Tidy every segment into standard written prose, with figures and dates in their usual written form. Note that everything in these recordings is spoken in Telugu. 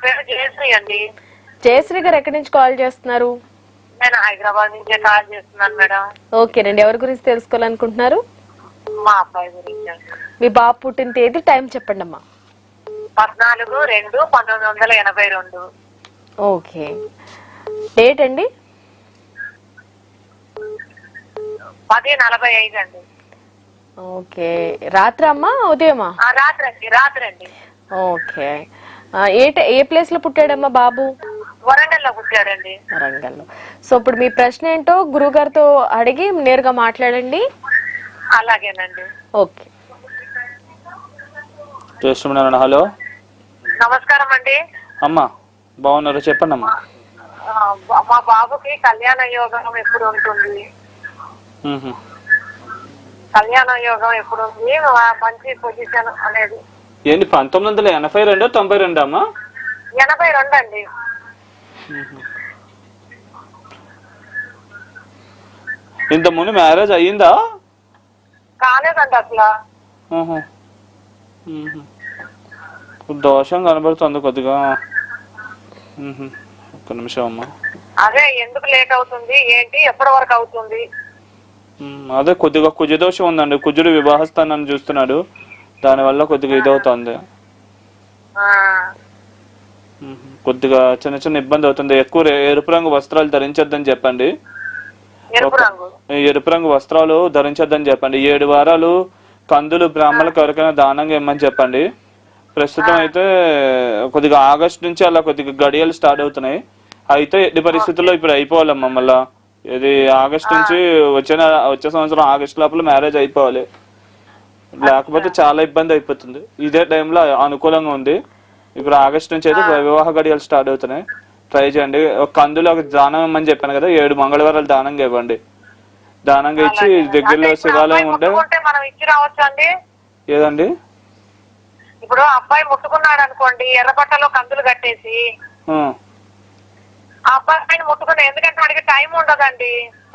పేరు జయశ్రీ అండి. జయశ్రీ గారు ఎక్కడి నుంచి కాల్ చేస్తున్నారు? నేను హైదరాబాద్ నుంచే కాల్ చేస్తున్నాను మేడం. ఓకేనండి, ఎవరి గురించి తెలుసుకోవాలనుకుంటున్నారు? మా అబ్బాయి గురించి అండి. మీ బాబు పుట్టిన తేదీ, టైం చెప్పండి అమ్మా. 14/2/1982. ఓకే, డేట్ అండి? 10:45 అండి. ఓకే, రాత్రి అమ్మా ఉదయమా? రాత్రి అండి. ఓకే, ఏ ప్లేస్ లో పుట్టాడమ్మా బాబు? వరంగల్లో పుట్టాడండి. వరంగల్లో. సో ఇప్పుడు మీ ప్రశ్న ఏంటో గురువు గారితో అడిగి నేరుగా మాట్లాడండి. అలాగేనండి. ఓకే. హలో, నమస్కారం అండి. అమ్మా బాగున్నారు, చెప్పండి అమ్మా. మా బాబుకి కళ్యాణ యోగం ఎప్పుడు ఉంటుంది? కళ్యాణ యోగం ఎప్పుడు ఉంది? మంచి పొజిషన్ అనేది ఏంటి 1982 92 అమ్మా? 82 అండి. ఇంత ముందు మ్యారేజ్ అయ్యిందా? కాలేదండి అసలు. దోషం కనబడుతుంది కొద్దిగా. ఒక్క నిమిషం అమ్మా. అదే ఎందుకు లేట్ అవుతుంది ఏంటి, ఎప్పటి వరకు అవుతుంది? అదే కొద్దిగా కుజ దోషం ఉందండి. కుజుడు వివాహస్థానాన్ని చూస్తున్నాడు, దానివల్ల కొద్దిగా ఇదవుతుంది. కొద్దిగా చిన్న చిన్న ఇబ్బంది అవుతుంది. ఎక్కువ ఎరుపు రంగు వస్త్రాలు ధరించొద్దని చెప్పండి. ఎరుపు రంగు వస్త్రాలు ధరించొద్దని చెప్పండి. 7 వారాలు కందులు బ్రాహ్మణులకు ఎవరికైనా దానంగా ఇమ్మని చెప్పండి. ప్రస్తుతం అయితే కొద్దిగా ఆగస్టు నుంచి అలా కొద్దిగా గడియలు స్టార్ట్ అవుతున్నాయి. అయితే ఎట్టి పరిస్థితుల్లో ఇప్పుడు అయిపోవాలమ్మా. మళ్ళా ఇది ఆగస్టు నుంచి వచ్చే సంవత్సరం ఆగస్టు లోపల మ్యారేజ్ అయిపోవాలి, లేకపోతే చాలా ఇబ్బంది అయిపోతుంది. ఇదే టైంలో అనుకూలంగా ఉంది. ఇప్పుడు ఆగస్టు నుంచి అయితే వివాహ గడియలు స్టార్ట్ అవుతున్నాయి. ట్రై చేయండి. కందులు ఒక దానం ఇమ్మని చెప్పాను కదా, 7 మంగళవారాలు దానంగా ఇవ్వండి. దానంగా ఇచ్చి దగ్గరలో శివాలయం ఉంటే ఏదండి, ఇప్పుడు అబ్బాయి ముట్టుకున్నాడు అనుకోండి, ఎర్రబట్టలో కందులు కట్టేసి అబ్బాయి ముట్టుకున్నా, ఎందుకంటే వాడికి టైం ఉండదండి.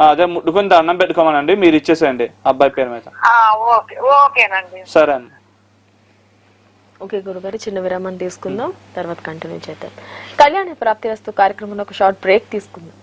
అదే ముట్టుకుని దండం పెట్టుకోమనండి, మీరు ఇచ్చేసేయండి అబ్బాయి పేరు మీద. ఓకేనండి, సరే అండి. ఓకే గురుగారు, చిన్న విరామం తీసుకుందాం, తర్వాత కంటిన్యూ చేద్దాం. కళ్యాణ ప్రాప్తి వస్తు కార్యక్రమంలో ఒక షార్ట్ బ్రేక్ తీసుకుందాం.